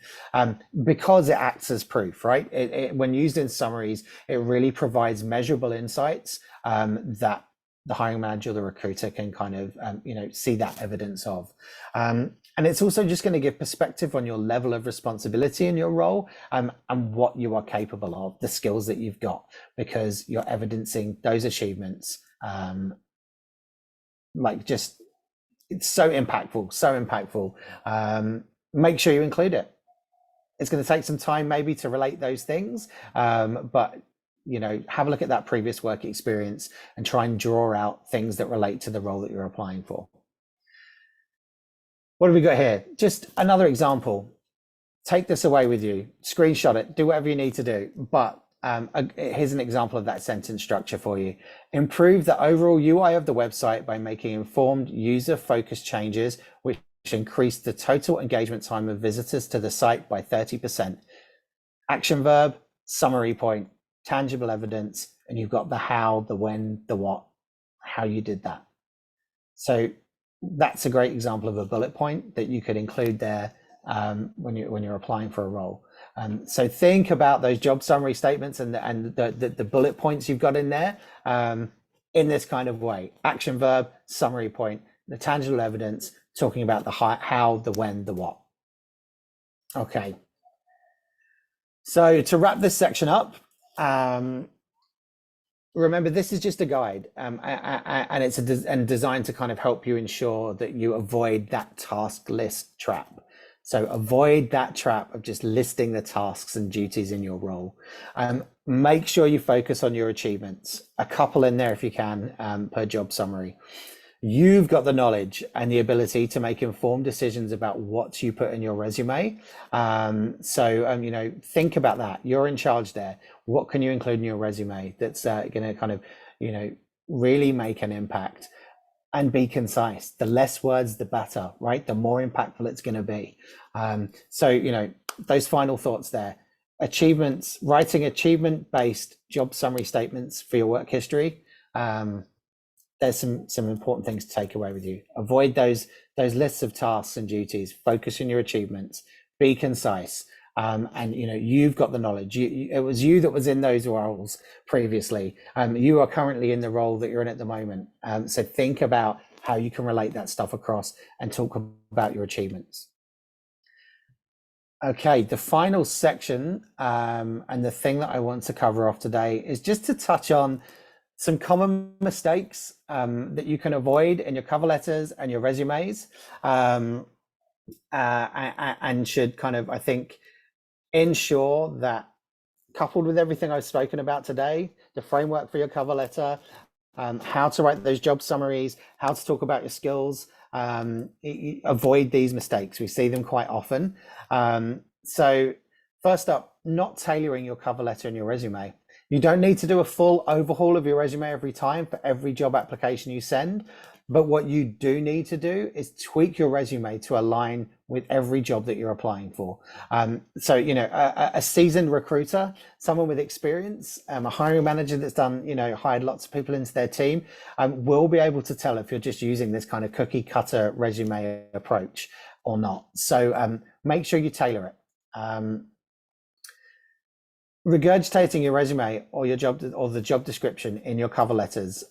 because it acts as proof, right? When used in summaries, it really provides measurable insights that the hiring manager or the recruiter can kind of you know, see that evidence of. And it's also just going to give perspective on your level of responsibility in your role, and what you are capable of, the skills that you've got, because you're evidencing those achievements. Like, just, it's so impactful, so impactful. Make sure you include it. It's going to take some time maybe to relate those things, but you know, have a look at that previous work experience and try and draw out things that relate to the role that you're applying for. What have we got here? Just another example. Take this away with you, screenshot it, do whatever you need to do. But here's an example of that sentence structure for you. Improve the overall UI of the website by making informed, user-focused changes, which increase the total engagement time of visitors to the site by 30%. Action verb, summary point, tangible evidence, and you've got the how, the when, the what, how you did that. So that's a great example of a bullet point that you could include there when you're applying for a role. So think about those job summary statements and the bullet points you've got in there in this kind of way: action verb, summary point, the tangible evidence, talking about the how, the when, the what. Okay. So to wrap this section up, remember, this is just a guide, and it's designed to kind of help you ensure that you avoid that task list trap. So avoid that trap of just listing the tasks and duties in your role. Make sure you focus on your achievements, a couple in there if you can, per job summary. You've got the knowledge and the ability to make informed decisions about what you put in your resume. So you know, think about that. You're in charge there. What can you include in your resume that's going to kind of, you know, really make an impact? And be concise. The less words, the better, right? The more impactful it's going to be. So, you know, those final thoughts there. Achievements, writing achievement-based job summary statements for your work history. There's some important things to take away with you. Avoid those lists of tasks and duties. Focus on your achievements. Be concise. And you know, you've got the knowledge. It was you that was in those roles previously. You are currently in the role that you're in at the moment. So think about how you can relate that stuff across and talk about your achievements. Okay, the final section, and the thing that I want to cover off today is just to touch on some common mistakes that you can avoid in your cover letters and your resumes, and should kind of, I think, ensure that, coupled with everything I've spoken about today, the framework for your cover letter, how to write those job summaries, how to talk about your skills, avoid these mistakes. We see them quite often. So first up, not tailoring your cover letter and your resume. You don't need to do a full overhaul of your resume every time for every job application you send. But what you do need to do is tweak your resume to align with every job that you're applying for. So, you know, a seasoned recruiter, someone with experience, a hiring manager that's done, you know, hired lots of people into their team, will be able to tell if you're just using this kind of cookie cutter resume approach or not. So make sure you tailor it. Regurgitating your resume or your job or the job description in your cover letters,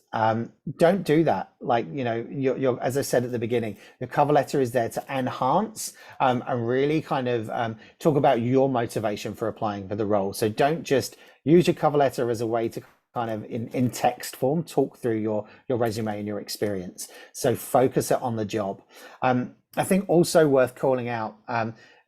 don't do that. Like, you know, you're, as I said at the beginning, your cover letter is there to enhance and really kind of talk about your motivation for applying for the role. So don't just use your cover letter as a way to kind of in text form talk through your resume and your experience. So focus it on the job. I think also worth calling out,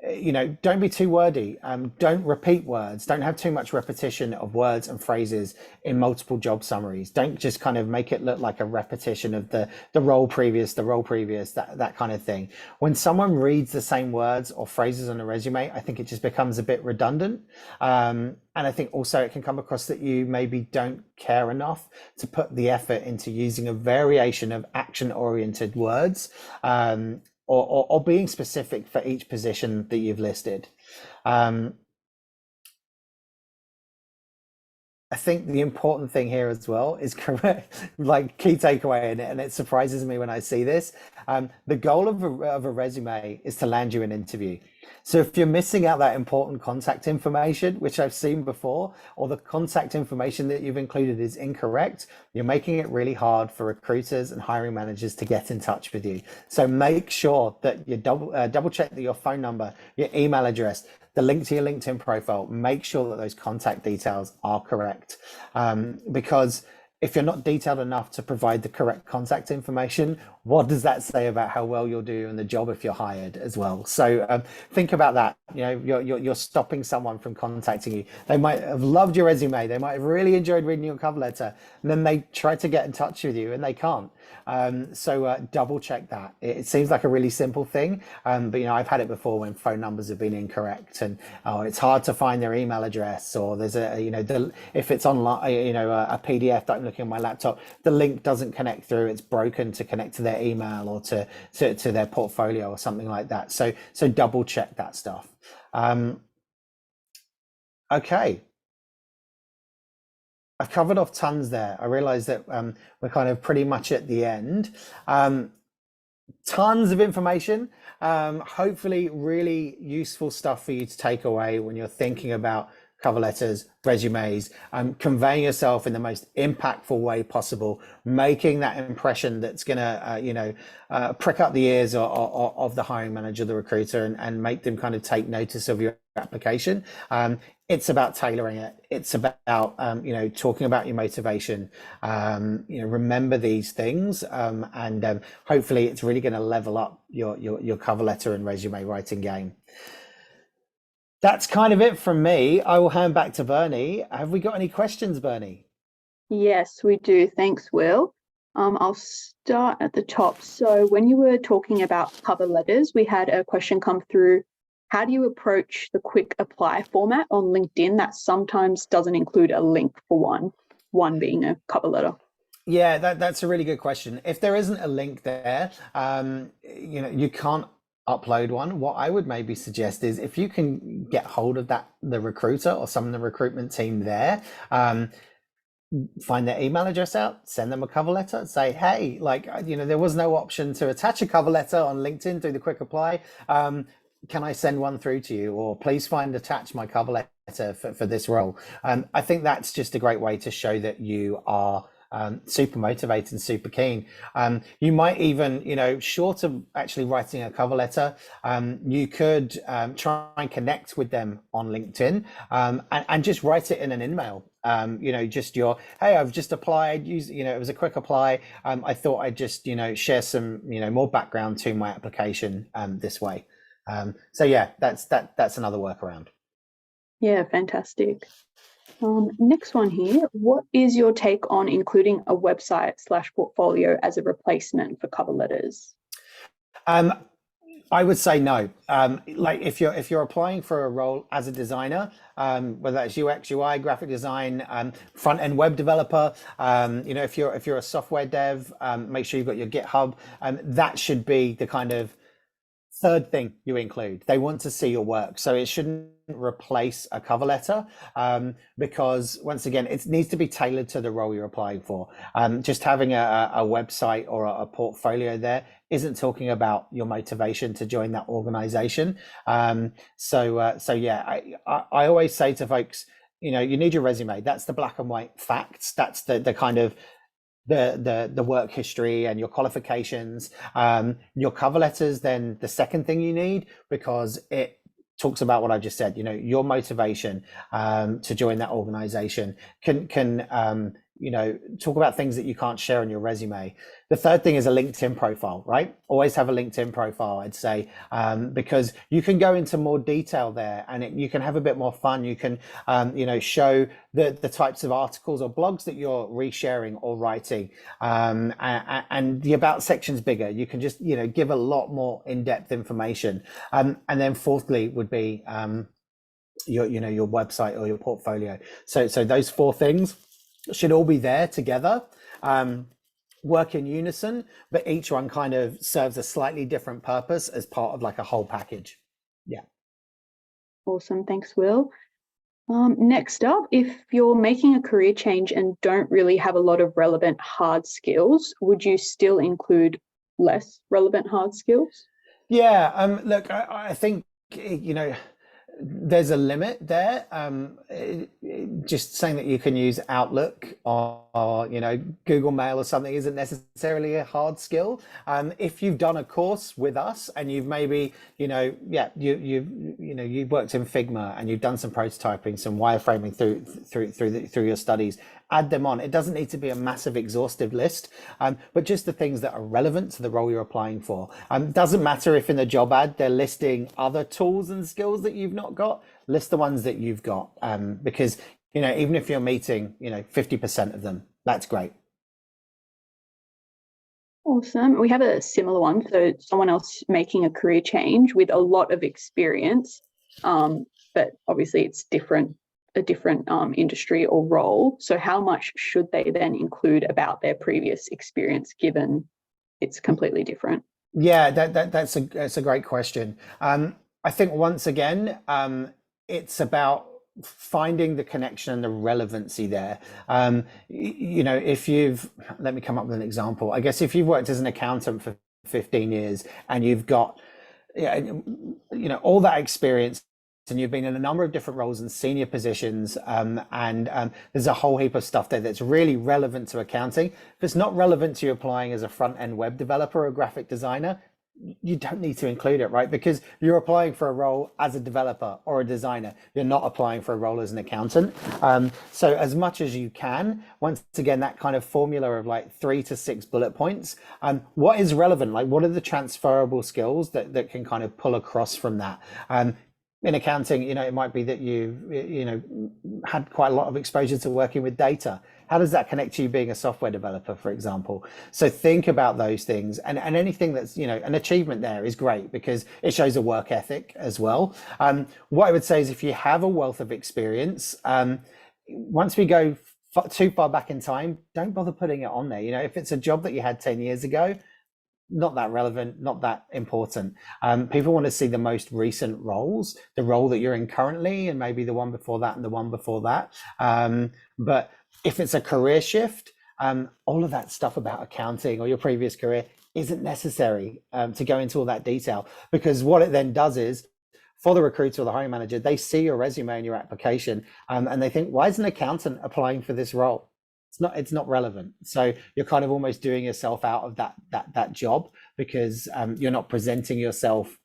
don't be too wordy. Don't repeat words. Don't have too much repetition of words and phrases in multiple job summaries. Don't just kind of make it look like a repetition of the role previous, that kind of thing. When someone reads the same words or phrases on a resume, I think it just becomes a bit redundant. And I think also it can come across that you maybe don't care enough to put the effort into using a variation of action-oriented words, or being specific for each position that you've listed. I think the important thing here as well is correct, like key takeaway in it, and it surprises me when I see this. The goal of a resume is to land you an interview. So if you're missing out that important contact information, which I've seen before, or the contact information that you've included is incorrect, you're making it really hard for recruiters and hiring managers to get in touch with you. So make sure that you double check that your phone number, your email address, the link to your LinkedIn profile, make sure that those contact details are correct. Because if you're not detailed enough to provide the correct contact information, what does that say about how well you'll do in the job if you're hired as well? So think about that. You're stopping someone from contacting you. They might have loved your resume. They might have really enjoyed reading your cover letter, and then they try to get in touch with you and they can't. So double check that. It seems like a really simple thing, but I've had it before when phone numbers have been incorrect, and it's hard to find their email address, or there's if it's online, a PDF that I'm looking at my laptop, the link doesn't connect through. It's broken to connect to their email or to their portfolio or something like that. So double check that stuff. Okay. I've covered off tons there. I realize that we're kind of pretty much at the end. Tons of information, hopefully really useful stuff for you to take away when you're thinking about cover letters, resumes, conveying yourself in the most impactful way possible, making that impression that's going to, prick up the ears of the hiring manager, the recruiter, and make them kind of take notice of your application. It's about tailoring it. It's about, talking about your motivation. Remember these things, and hopefully it's really going to level up your cover letter and resume writing game. That's kind of it from me. I will hand back to Bernie. Have we got any questions, Bernie? Yes, we do. Thanks, Will. I'll start at the top. So when you were talking about cover letters, we had a question come through. How do you approach the quick apply format on LinkedIn that sometimes doesn't include a link for one being a cover letter? Yeah, that's a really good question. If there isn't a link there, you can't upload one. What I would maybe suggest is if you can get hold of the recruiter or some of the recruitment team there, find their email address out, send them a cover letter, say, hey, there was no option to attach a cover letter on LinkedIn through the quick apply. Can I send one through to you? Or please attach my cover letter for this role. I think that's just a great way to show that you are super motivated and super keen. You might even, short of actually writing a cover letter, you could try and connect with them on LinkedIn, and just write it in an email. Just hey, I've just applied, it was a quick apply. I thought I'd just, share some, more background to my application this way. So yeah, that's another workaround. Yeah, fantastic. Next one here. What is your take on including a website/portfolio as a replacement for cover letters? I would say no. If you're applying for a role as a designer, whether that's UX, UI, graphic design, front end web developer, if you're a software dev, make sure you've got your GitHub. That should be the kind of third thing you include. They want to see your work, so it shouldn't replace a cover letter, because once again, it needs to be tailored to the role you're applying for. Just having a website or a portfolio there isn't talking about your motivation to join that organization. So yeah, I always say to folks, you need your resume. That's the black and white facts. That's the kind of the work history and your qualifications. Your cover letters, then the second thing you need, because it talks about what I just said, your motivation to join that organization can talk about things that you can't share on your resume. The third thing is a LinkedIn profile, right? Always have a LinkedIn profile, I'd say, because you can go into more detail there, and you can have a bit more fun. You can, show the types of articles or blogs that you're resharing or writing, and the about section's bigger. You can just, give a lot more in-depth information. And then fourthly would be your website or your portfolio. So those four things should all be there together, work in unison, but each one kind of serves a slightly different purpose as part of like a whole package. Yeah. Awesome. Thanks, Will. Next up, if you're making a career change and don't really have a lot of relevant hard skills, would you still include less relevant hard skills? Yeah. Look, I think, there's a limit there. Just saying that you can use Outlook or Google Mail or something isn't necessarily a hard skill. If you've done a course with us and you've maybe you've worked in Figma and you've done some prototyping, some wireframing through your studies, add them on. It doesn't need to be a massive exhaustive list, but just the things that are relevant to the role you're applying for. Doesn't matter if in the job ad they're listing other tools and skills that you've not got, list the ones that you've got, because even if you're meeting 50% of them, that's great. Awesome. We have a similar one. So someone else making a career change with a lot of experience, but obviously it's a different industry or role. So how much should they then include about their previous experience, given it's completely different? Yeah, that's a great question. I think once again, it's about finding the connection and the relevancy there. Let me come up with an example. I guess if you've worked as an accountant for 15 years and you've got all that experience, and you've been in a number of different roles and senior positions, and there's a whole heap of stuff there that's really relevant to accounting. If it's not relevant to you applying as a front-end web developer or graphic designer, you don't need to include it, right? Because you're applying for a role as a developer or a designer. You're not applying for a role as an accountant. So as much as you can, once again, that kind of formula of like 3 to 6 bullet points. What is relevant? Like, what are the transferable skills that can kind of pull across from that? In accounting, it might be that you had quite a lot of exposure to working with data. How does that connect to you being a software developer, for example? So think about those things, and anything that's an achievement there is great because it shows a work ethic as well. What I would say is if you have a wealth of experience, once we go too far back in time, don't bother putting it on there. If it's a job that you had 10 years ago, not that relevant, not that important. People want to see the most recent roles, the role that you're in currently, and maybe the one before that and the one before that. But if it's a career shift, all of that stuff about accounting or your previous career isn't necessary to go into all that detail, because what it then does is, for the recruiter or the hiring manager, they see your resume and your application, and they think, why is an accountant applying for this role? It's not relevant. So you're kind of almost doing yourself out of that job because you're not presenting yourself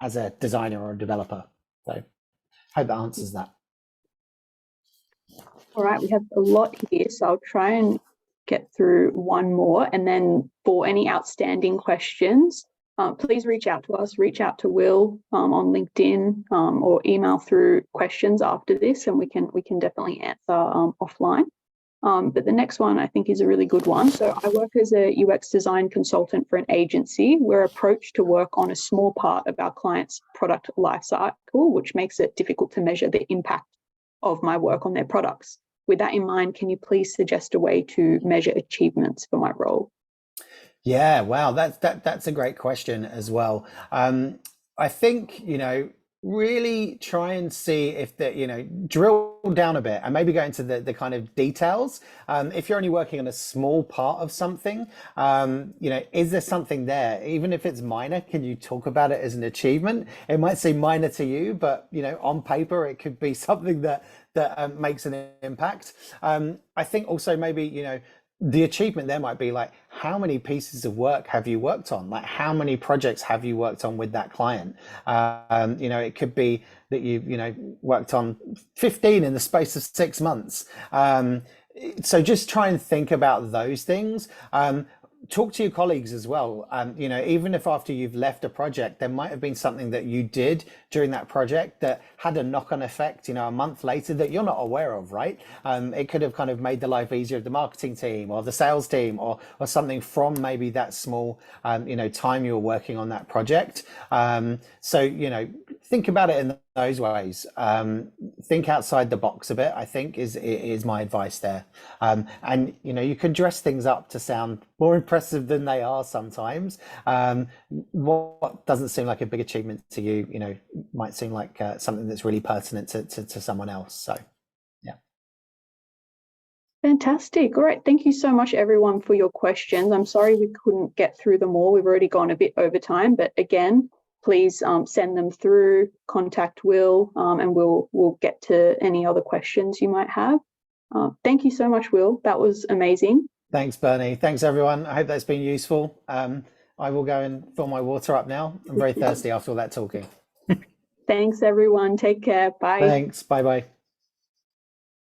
as a designer or a developer. So hope that answers that. All right, we have a lot here, so I'll try and get through one more. And then for any outstanding questions, please reach out to us, reach out to Will on LinkedIn, or email through questions after this, and we can definitely answer offline. But the next one I think is a really good one. So I work as a UX design consultant for an agency. We're approached to work on a small part of our client's product lifecycle, which makes it difficult to measure the impact of my work on their products. With that in mind, can you please suggest a way to measure achievements for my role? Yeah, wow, that's a great question as well. I think, really try and see if drill down a bit and maybe go into the kind of details. If you're only working on a small part of something, is there something there? Even if it's minor, can you talk about it as an achievement? It might seem minor to you, but on paper, it could be something that makes an impact. I think also maybe, the achievement there might be like, how many pieces of work have you worked on? Like, how many projects have you worked on with that client? It could be that you worked on 15 in the space of 6 months. So just try and think about those things. Talk to your colleagues as well. You know, even if after you've left a project, there might have been something that you did during that project that had a knock-on effect, you know, a month later that you're not aware of, right? It could have kind of made the life easier of the marketing team or the sales team, or something from maybe that small, you know, time you were working on that project. So, you know, think about it in those ways. Think outside the box a bit, I think is my advice there. And you know, you can dress things up to sound more impressive than they are sometimes. What doesn't seem like a big achievement to you, you know, might seem like something that's really pertinent to someone else. So yeah. Fantastic. All right. Thank you so much, everyone, for your questions. I'm sorry we couldn't get through them all. We've already gone a bit over time, but again, please send them through, contact Will, and we'll get to any other questions you might have. Thank you so much, Will. That was amazing. Thanks, Bernie. Thanks, everyone. I hope that's been useful. I will go and fill my water up now. I'm very thirsty after all that talking. Thanks, everyone. Take care. Bye. Thanks. Bye-bye.